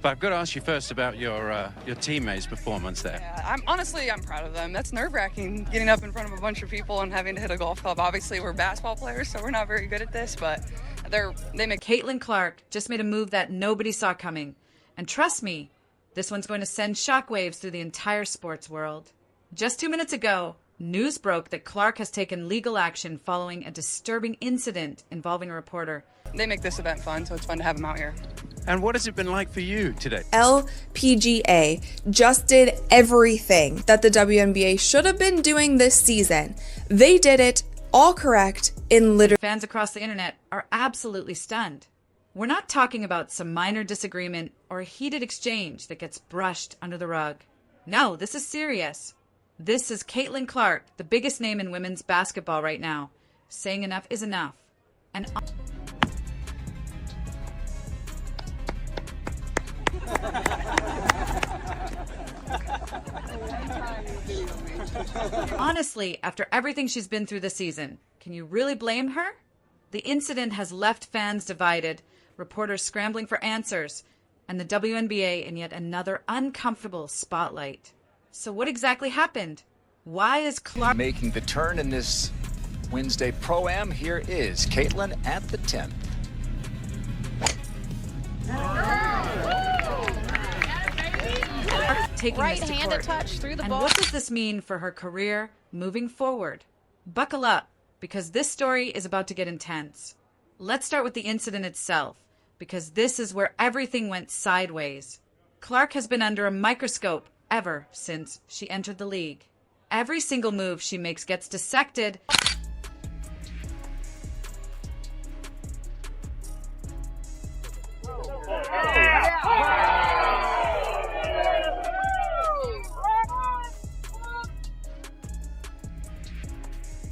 But I've got to ask you first about your teammates' performance there. Yeah, I'm proud of them. That's nerve-wracking, getting up in front of a bunch of people and having to hit a golf club. Obviously, we're basketball players, so we're not very good at this, but they make. Caitlin Clark just made a move that nobody saw coming. And trust me, this one's going to send shockwaves through the entire sports world. Just 2 minutes ago, news broke that Clark has taken legal action following a disturbing incident involving a reporter. They make this event fun, so it's fun to have them out here. And what has it been like for you today? LPGA just did everything that the WNBA should have been doing this season. They did it all correct in literally. Fans across the internet are absolutely stunned. We're not talking about some minor disagreement or a heated exchange that gets brushed under the rug. No, this is serious. This is Caitlin Clark, the biggest name in women's basketball right now, saying enough is enough. And honestly, after everything she's been through this season, can you really blame her? The incident has left fans divided, reporters scrambling for answers, and the WNBA in yet another uncomfortable spotlight. So what exactly happened? Why is Clark making the turn in this Wednesday Pro-Am? Here is Caitlin at the 10th. taking right-handed touch through the ball? And what does this mean for her career moving forward? Buckle up, because this story is about to get intense. Let's start with the incident itself, because this is where everything went sideways. Clark has been under a microscope ever since she entered the league. Every single move she makes gets dissected.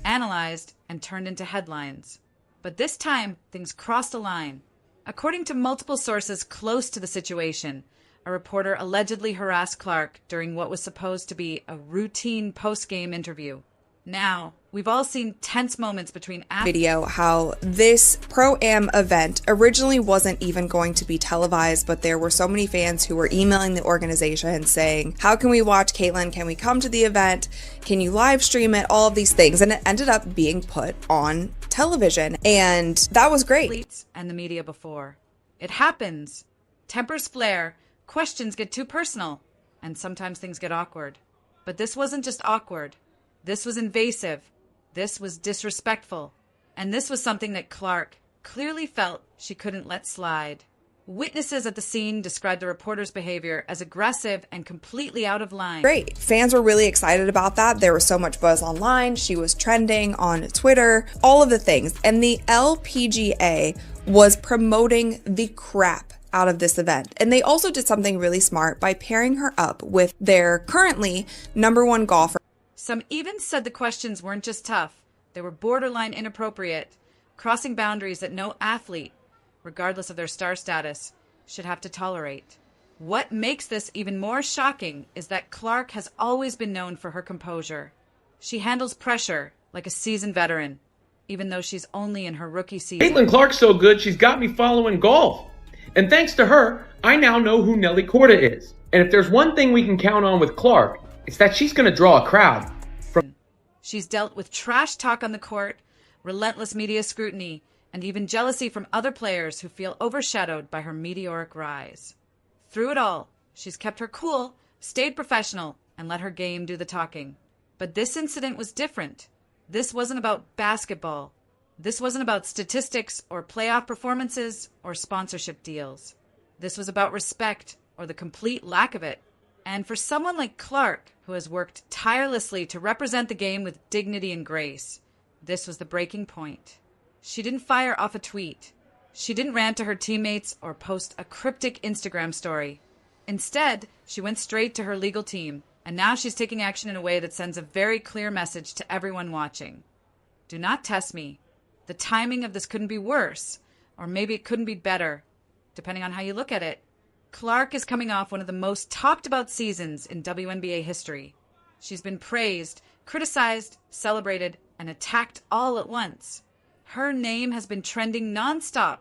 Analyzed and turned into headlines. But this time, things crossed a line. According to multiple sources close to the situation, a reporter allegedly harassed Clark during what was supposed to be a routine post-game interview. Now, we've all seen tense moments between video how this Pro-Am event originally wasn't even going to be televised, but there were so many fans who were emailing the organization saying, how can we watch Caitlin? Can we come to the event? Can you live stream it? All of these things. And it ended up being put on television. And that was great. Athletes and the media before. It happens. Tempers flare. Questions get too personal. And sometimes things get awkward. But this wasn't just awkward. This was invasive. This was disrespectful. And this was something that Clark clearly felt she couldn't let slide. Witnesses at the scene described the reporter's behavior as aggressive and completely out of line. Great. Fans were really excited about that. There was so much buzz online. She was trending on Twitter, all of the things. And the LPGA was promoting the crap out of this event. And they also did something really smart by pairing her up with their currently #1 golfer. Some even said the questions weren't just tough, they were borderline inappropriate, crossing boundaries that no athlete, regardless of their star status, should have to tolerate. What makes this even more shocking is that Clark has always been known for her composure. She handles pressure like a seasoned veteran, even though she's only in her rookie season. Caitlin Clark's so good, she's got me following golf. And thanks to her, I now know who Nelly Korda is. And if there's one thing we can count on with Clark, it's that she's going to draw a crowd. She's dealt with trash talk on the court, relentless media scrutiny, and even jealousy from other players who feel overshadowed by her meteoric rise. Through it all, she's kept her cool, stayed professional, and let her game do the talking. But this incident was different. This wasn't about basketball. This wasn't about statistics or playoff performances or sponsorship deals. This was about respect or the complete lack of it. And for someone like Clark, who has worked tirelessly to represent the game with dignity and grace, this was the breaking point. She didn't fire off a tweet. She didn't rant to her teammates or post a cryptic Instagram story. Instead, she went straight to her legal team, and now she's taking action in a way that sends a very clear message to everyone watching. Do not test me. The timing of this couldn't be worse, or maybe it couldn't be better, depending on how you look at it. Clark is coming off one of the most talked about seasons in WNBA history. She's been praised, criticized, celebrated, and attacked all at once. Her name has been trending nonstop.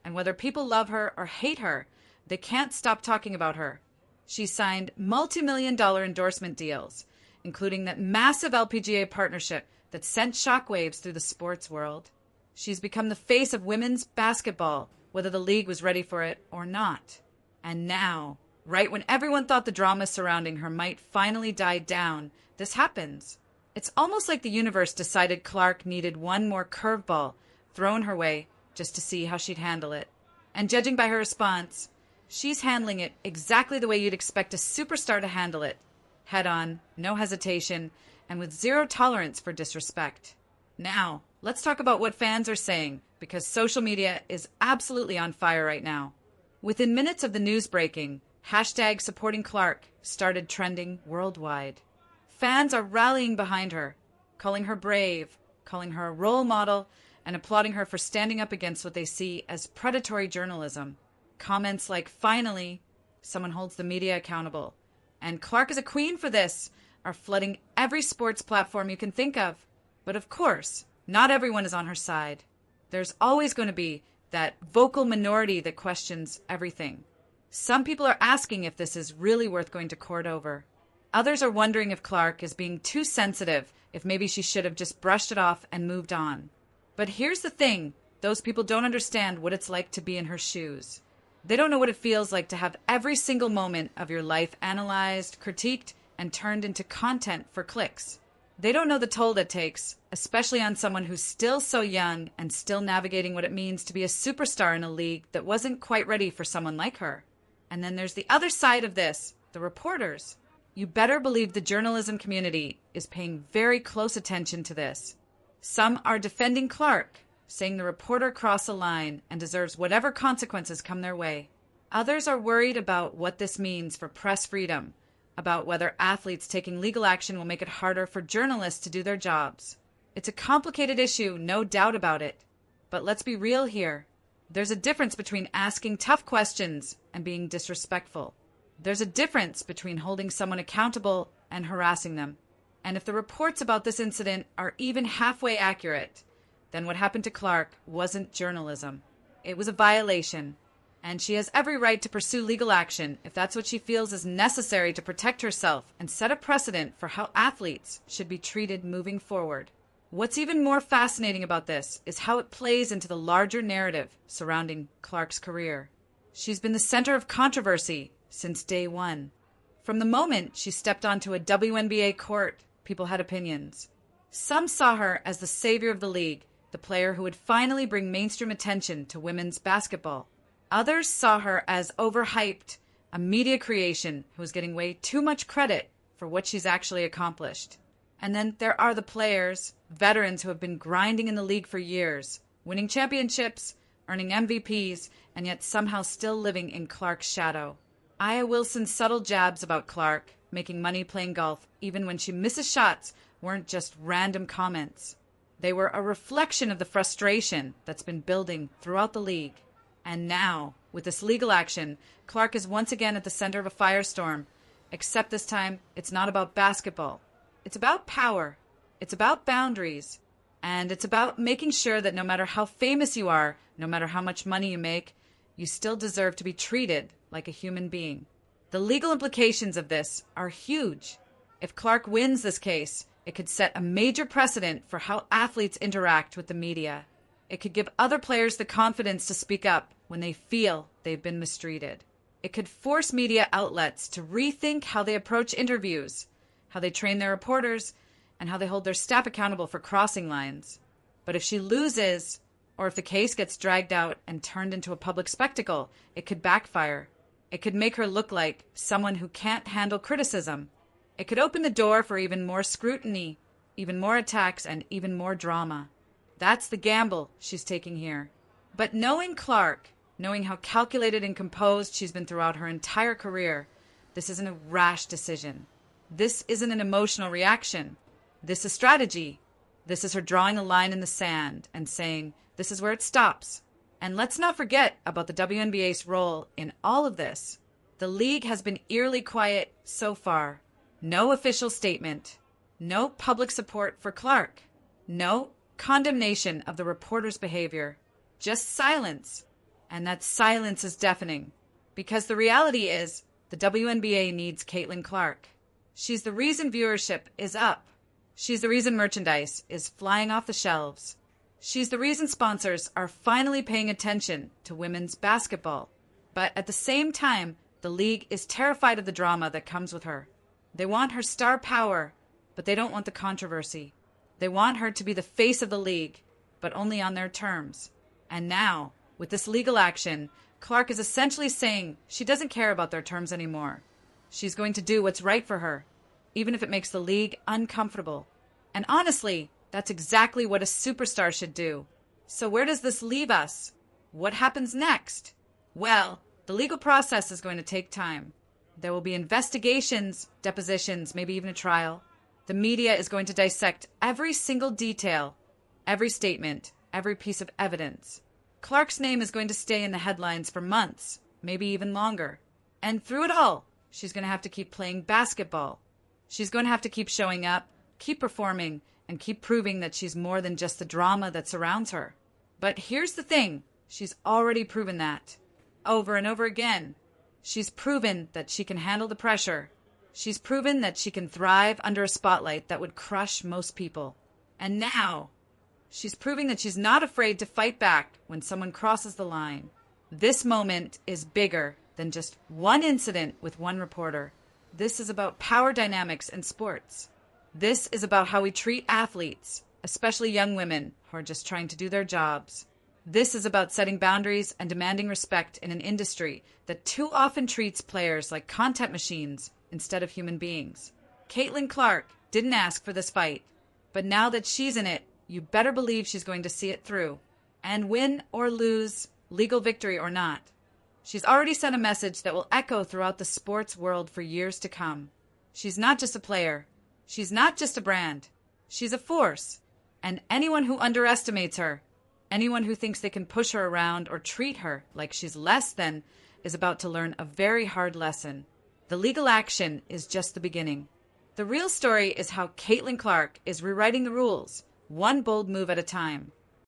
And whether people love her or hate her, They can't stop talking about her. She signed multi-million-dollar endorsement deals, including that massive LPGA partnership that sent shockwaves through the sports world. She's become the face of women's basketball, whether the league was ready for it or not. And now, right when everyone thought the drama surrounding her might finally die down, this happens. It's almost like the universe decided Clark needed one more curveball thrown her way just to see how she'd handle it. And judging by her response, she's handling it exactly the way you'd expect a superstar to handle it. Head on, no hesitation, and with zero tolerance for disrespect. Now, let's talk about what fans are saying, because social media is absolutely on fire right now. Within minutes of the news breaking, hashtag supporting Clark started trending worldwide. Fans are rallying behind her, calling her brave, calling her a role model, and applauding her for standing up against what they see as predatory journalism. Comments like, "Finally, someone holds the media accountable," and "Clark is a queen for this," are flooding every sports platform you can think of. But of course, not everyone is on her side. There's always going to be that vocal minority that questions everything. Some people are asking if this is really worth going to court over. Others are wondering if Clark is being too sensitive, if maybe she should have just brushed it off and moved on. But here's the thing, those people don't understand what it's like to be in her shoes. They don't know what it feels like to have every single moment of your life analyzed, critiqued, and turned into content for clicks. They don't know the toll that takes, especially on someone who's still so young and still navigating what it means to be a superstar in a league that wasn't quite ready for someone like her. And then there's the other side of this, the reporters. You better believe the journalism community is paying very close attention to this. Some are defending Clark, saying the reporter crossed a line and deserves whatever consequences come their way. Others are worried about what this means for press freedom, about whether athletes taking legal action will make it harder for journalists to do their jobs. It's a complicated issue, no doubt about it. But let's be real here. There's a difference between asking tough questions and being disrespectful. There's a difference between holding someone accountable and harassing them. And if the reports about this incident are even halfway accurate, then what happened to Clark wasn't journalism. It was a violation. And she has every right to pursue legal action if that's what she feels is necessary to protect herself and set a precedent for how athletes should be treated moving forward. What's even more fascinating about this is how it plays into the larger narrative surrounding Clark's career. She's been the center of controversy since day one. From the moment she stepped onto a WNBA court, people had opinions. Some saw her as the savior of the league, the player who would finally bring mainstream attention to women's basketball. Others saw her as overhyped, a media creation who was getting way too much credit for what she's actually accomplished. And then there are the players, veterans who have been grinding in the league for years, winning championships, earning MVPs, and yet somehow still living in Clark's shadow. Aya Wilson's subtle jabs about Clark, making money playing golf even when she misses shots, weren't just random comments. They were a reflection of the frustration that's been building throughout the league. And now, with this legal action, Clark is once again at the center of a firestorm. Except this time, it's not about basketball. It's about power. It's about boundaries. And it's about making sure that no matter how famous you are, no matter how much money you make, you still deserve to be treated like a human being. The legal implications of this are huge. If Clark wins this case, it could set a major precedent for how athletes interact with the media. It could give other players the confidence to speak up when they feel they've been mistreated. It could force media outlets to rethink how they approach interviews, how they train their reporters, and how they hold their staff accountable for crossing lines. But if she loses, or if the case gets dragged out and turned into a public spectacle, it could backfire. It could make her look like someone who can't handle criticism. It could open the door for even more scrutiny, even more attacks, and even more drama. That's the gamble she's taking here. But knowing Clark, knowing how calculated and composed she's been throughout her entire career, this isn't a rash decision. This isn't an emotional reaction. This is strategy. This is her drawing a line in the sand and saying, this is where it stops. And let's not forget about the WNBA's role in all of this. The league has been eerily quiet so far. No official statement. No public support for Clark. No condemnation of the reporter's behavior. Just silence. And that silence is deafening. Because the reality is, the WNBA needs Caitlin Clark. She's the reason viewership is up. She's the reason merchandise is flying off the shelves. She's the reason sponsors are finally paying attention to women's basketball. But at the same time, the league is terrified of the drama that comes with her. They want her star power, but they don't want the controversy. They want her to be the face of the league, but only on their terms. And now, with this legal action, Clark is essentially saying she doesn't care about their terms anymore. She's going to do what's right for her, even if it makes the league uncomfortable. And honestly, that's exactly what a superstar should do. So where does this leave us? What happens next? Well, the legal process is going to take time. There will be investigations, depositions, maybe even a trial. The media is going to dissect every single detail, every statement, every piece of evidence. Clark's name is going to stay in the headlines for months, maybe even longer. And through it all, she's going to have to keep playing basketball. She's going to have to keep showing up, keep performing, and keep proving that she's more than just the drama that surrounds her. But here's the thing, she's already proven that. Over and over again. She's proven that she can handle the pressure. She's proven that she can thrive under a spotlight that would crush most people. And now, she's proving that she's not afraid to fight back when someone crosses the line. This moment is bigger than just one incident with one reporter. This is about power dynamics in sports. This is about how we treat athletes, especially young women who are just trying to do their jobs. This is about setting boundaries and demanding respect in an industry that too often treats players like content machines instead of human beings. Caitlin Clark didn't ask for this fight, but now that she's in it, you better believe she's going to see it through. And win or lose, legal victory or not, she's already sent a message that will echo throughout the sports world for years to come. She's not just a player. She's not just a brand. She's a force. And anyone who underestimates her, anyone who thinks they can push her around or treat her like she's less than, is about to learn a very hard lesson. The legal action is just the beginning. The real story is how Caitlin Clark is rewriting the rules, one bold move at a time.